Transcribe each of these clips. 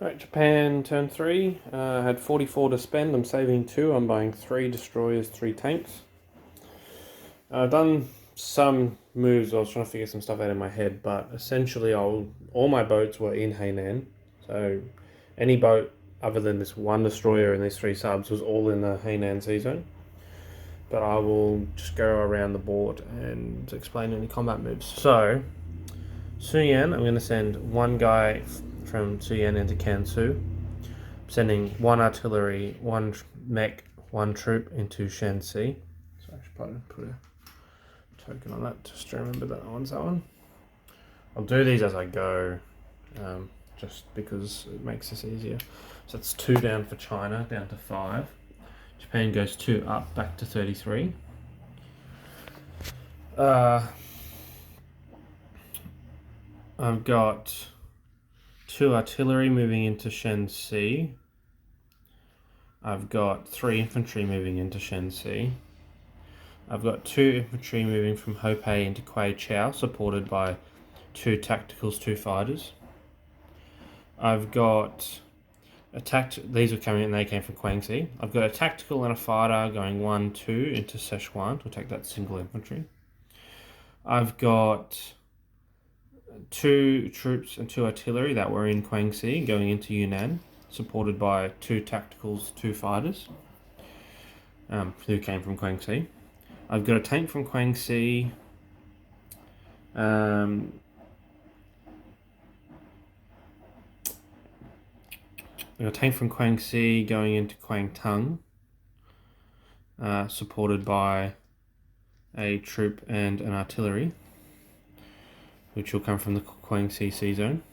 Alright, Japan turn 3. I had 44 to spend. I'm saving 2. I'm buying 3 destroyers, 3 tanks. I've done some moves. I was trying to figure some stuff out in my head, but essentially all my boats were in Hainan. So any boat other than this one destroyer and these 3 subs was all in the Hainan sea zone. But I will just go around the board and explain any combat moves. So, Suyan, I'm going to send one guy from Suyan into Kansu. I'm sending 1 artillery, 1 mech, 1 troop into Shanxi. So I should probably put a token on that just to remember that one's that one. I'll do these as I go, just because it makes this easier. So that's 2 down for China, down to 5. Japan goes 2 up, back to 33. I've got 2 artillery moving into Shanxi. I've got 3 infantry moving into Shanxi. I've got 2 infantry moving from Hopei into Kweichow, supported by 2 tacticals, 2 fighters. I've got these were coming and they came from Guangxi. I've got a tactical and a fighter going 1-2 into Sichuan to attack that single infantry. I've got 2 troops and 2 artillery that were in Guangxi going into Yunnan, supported by 2 tacticals, 2 fighters, who came from Guangxi. I've got a tank from Guangxi. A tank from Guangxi going into Guangtung, supported by a troop and an artillery, which will come from the Guangxi sea zone.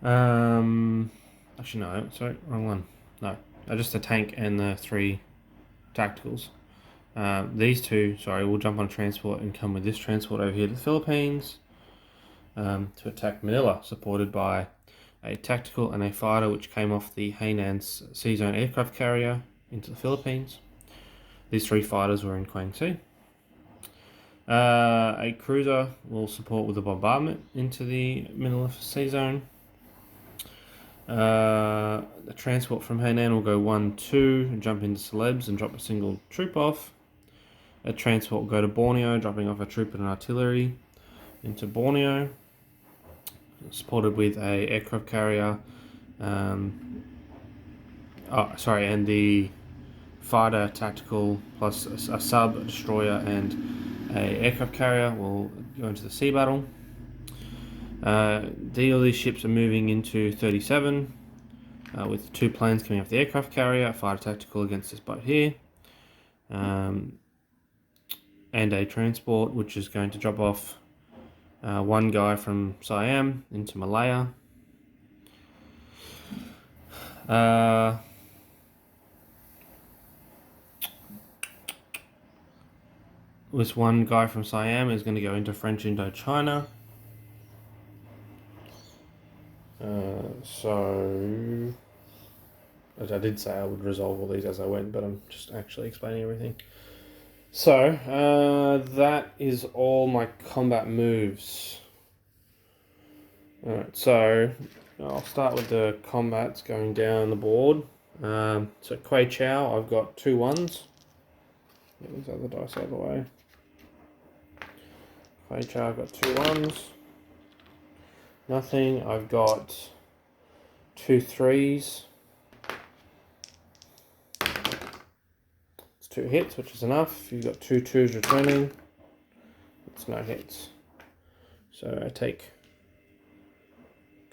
Actually, no, sorry, wrong one. No, just a tank and the 3 tacticals. These 2, sorry, will jump on a transport and come with this transport over here to the Philippines to attack Manila, supported by a tactical and a fighter which came off the Hainan Sea Zone aircraft carrier into the Philippines. These 3 fighters were in Guangxi. A cruiser will support with a bombardment into the Manila Sea Zone. The transport from Hainan will go 1-2 and jump into Celebes and drop a single troop off. A transport will go to Borneo, dropping off a troop and an artillery into Borneo, supported with a aircraft carrier, and the fighter tactical plus a sub, a destroyer, and a aircraft carrier will go into the sea battle. All these ships are moving into 37, with 2 planes coming off the aircraft carrier, a fighter tactical against this boat here, and a transport which is going to drop off 1 guy from Siam into Malaya. This 1 guy from Siam is going to go into French Indochina. So as I did say, I would resolve all these as I went, but I'm just actually explaining everything. So, that is all my combat moves. Alright, so I'll start with the combats going down the board. So Kweichow, I've got 2 1s. Get these other dice out of the way. Kweichow, I've got 2 1s. Nothing, I've got 2 3s. 2 hits, which is enough. You've got 2 2s returning. It's no hits. So I take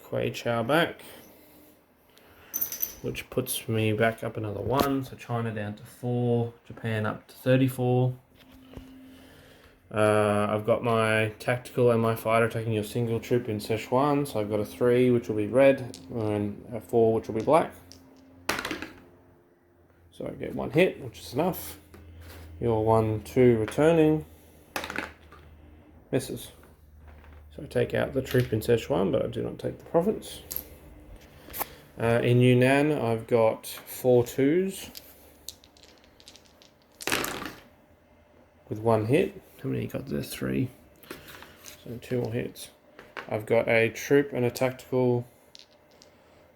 Kweichow back, which puts me back up another 1. So China down to 4, Japan up to 34. I've got my tactical and my fighter taking a single troop in Sichuan. So I've got a 3, which will be red, and a 4, which will be black. So I get 1 hit, which is enough. Your 1 2 returning misses. So I take out the troop in Sichuan, but I do not take the province. In Yunnan, I've got 4 2s with 1 hit. How many you got there? 3. So 2 more hits. I've got a troop and a tactical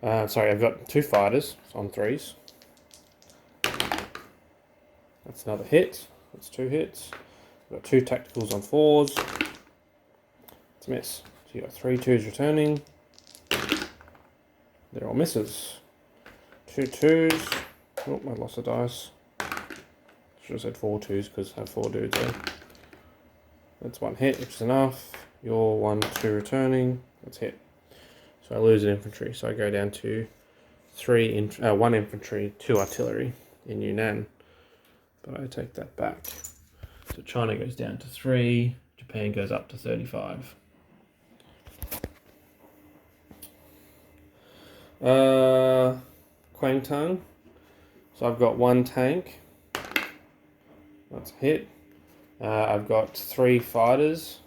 Sorry, I've got 2 fighters on 3s. That's another hit. That's 2 hits. I've got 2 tacticals on 4s. It's a miss. So you got 3 2s returning. They're all misses. 2 2s. Oh, I lost a dice. Should have said 4 2s because I have 4 dudes there. That's 1 hit, which is enough. You're 1 2 returning. That's hit. So I lose an infantry. So I go down to 1 infantry, 2 artillery in Yunnan. But I take that back. So China goes down to 3. Japan goes up to 35. Kwangtung. So I've got 1 tank. That's a hit. I've got 3 fighters.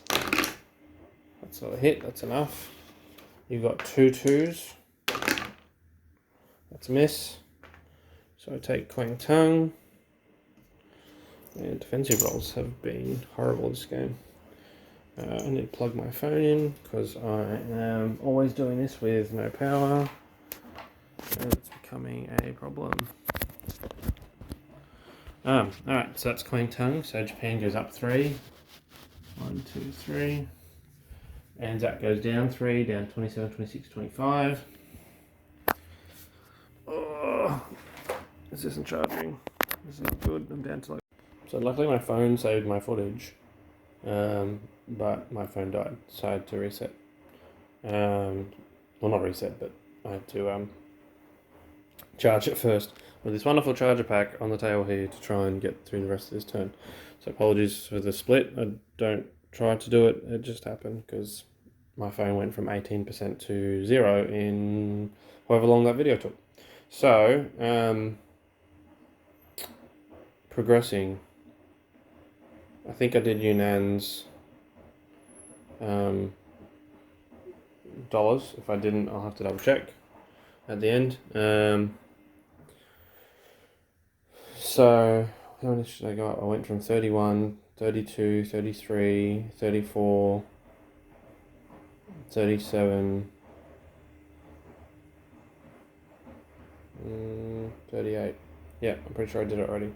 That's not a hit. That's enough. You've got 2 2s. That's a miss. So I take Kwangtung. And defensive rolls have been horrible this game. I need to plug my phone in because I am always doing this with no power. And it's becoming a problem. Alright, so that's Kwangtung. So Japan goes up 3. 1, 2, 3. Anzac goes down 3, down 27, 26, 25. Oh, this isn't charging. This is not good. I'm down to like... So luckily my phone saved my footage. But my phone died, so I had to reset. Well, not reset, but I had to charge it first with this wonderful charger pack on the table here to try and get through the rest of this turn. So apologies for the split. I don't try to do it. It just happened because my phone went from 18% to 0 in however long that video took. So, progressing. I think I did Yunnan's dollars. If I didn't, I'll have to double check at the end. So how many should I go up? I went from 31, 32, 33, 34, 37, 38. Yeah, I'm pretty sure I did it already.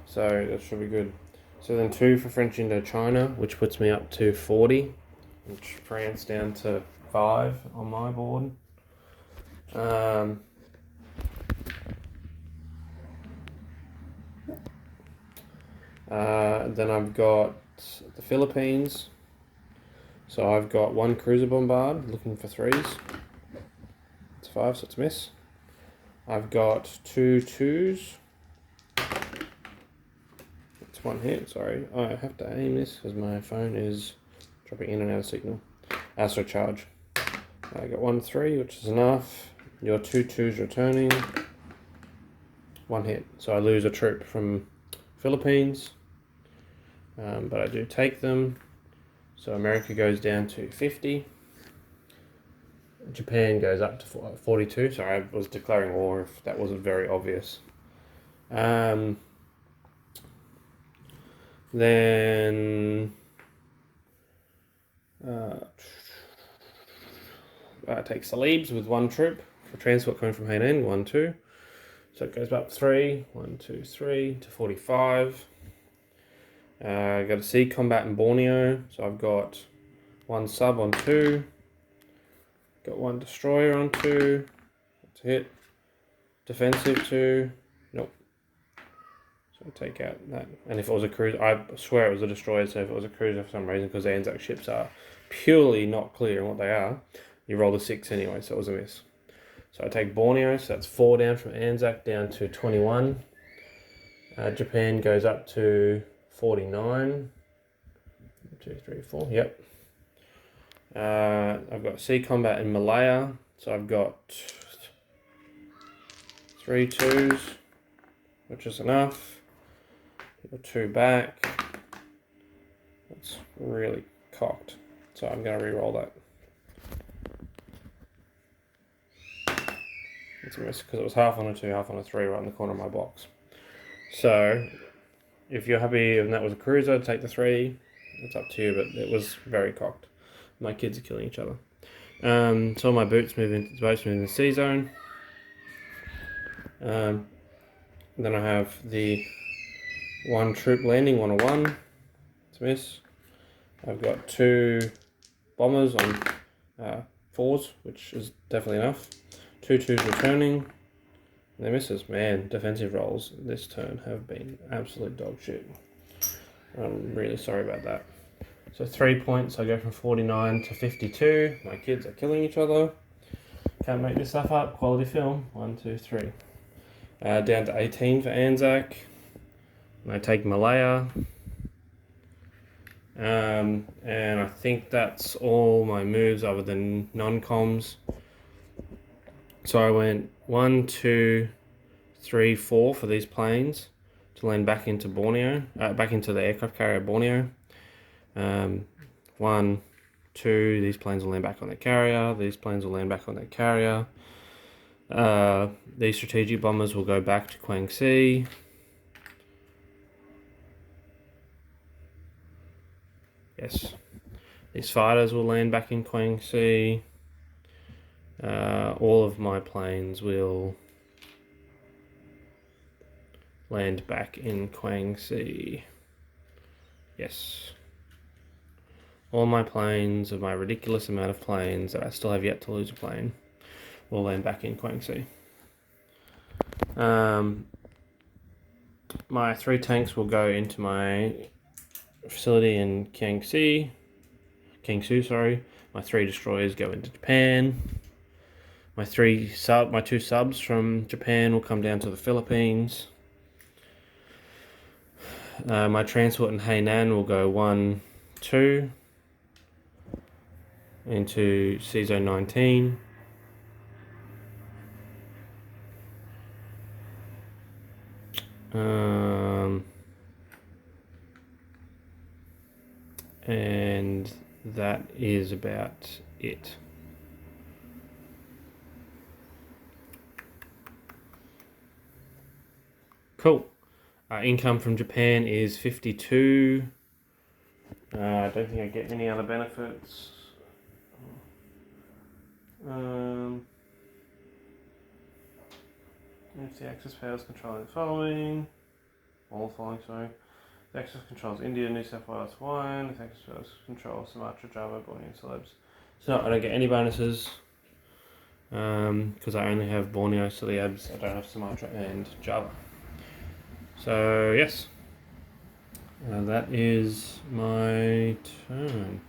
So that should be good. So then 2 for French Indochina, which puts me up to 40, which France down to 5 on my board. Then I've got the Philippines. So I've got 1 cruiser bombard looking for 3s. It's 5, so it's a miss. I've got 2 2s. It's 1 hit, sorry. I have to aim this because my phone is dropping in and out of signal. So charge. I got 1 3, which is enough. Your 2 2s returning. 1 hit. So I lose a troop from Philippines. But I do take them. So America goes down to 50. Japan goes up to 42. Sorry, I was declaring war if that wasn't very obvious. Then I take Salibs with 1 troop for transport coming from Hainan, 1 2. So it goes up 3, 1 2 3 to 45. I got a sea combat in Borneo, so I've got 1 sub on 2. Got 1 destroyer on 2. That's a hit. Defensive 2. Nope. So I'll take out that. And if it was a cruiser, I swear it was a destroyer, so if it was a cruiser for some reason, because the Anzac ships are purely not clear in what they are, you roll a 6 anyway, so it was a miss. So I take Borneo, so that's 4 down from Anzac down to 21. Japan goes up to 49. 2, 3, 4, yep. I've got sea combat in Malaya, so I've got 3 2s, which is enough. Got 2 back. That's really cocked, so I'm going to re-roll that. It's a miss because it was half on a 2, half on a 3 right in the corner of my box. So if you're happy and that was a cruiser, take the 3. It's up to you, but it was very cocked. My kids are killing each other. So all my boats move in the C zone. Then I have the 1 troop landing, 101. It's a miss. I've got 2 bombers on 4s, which is definitely enough. 2 2s returning. And they misses. Man, defensive rolls this turn have been absolute dog shit. I'm really sorry about that. So 3 points, I go from 49 to 52. My kids are killing each other. Can't make this stuff up. Quality film. 1, 2, 3. Down to 18 for Anzac. And I take Malaya. And I think that's all my moves other than non-coms. So I went 1, 2, 3, 4 for these planes to land back into Borneo, back into the aircraft carrier Borneo. 1, 2, these planes will land back on their carrier. These planes will land back on their carrier. These strategic bombers will go back to Quang Si. Yes. These fighters will land back in Quang Si. All of my planes will land back in Quang Si. Yes. All my planes, of my ridiculous amount of planes that I still have yet to lose a plane, will land back in Quang Si. My 3 tanks will go into my facility in Kiangsu. My 3 destroyers go into Japan. My 2 subs from Japan will come down to the Philippines. My transport in Hainan will go 1, 2 into C Zone 19. And that is about it. Cool. Income from Japan is 52. I don't think I get any other benefits. If the Axis powers controlling the following, all the following, sorry. The Axis controls India, New South Wales, Hawaiian. The Axis powers control Sumatra, Java, Borneo, and Celebes. So I don't get any bonuses because I only have Borneo, Celebes. I don't have Sumatra and Java. So yes, that is my turn.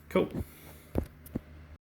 Cool.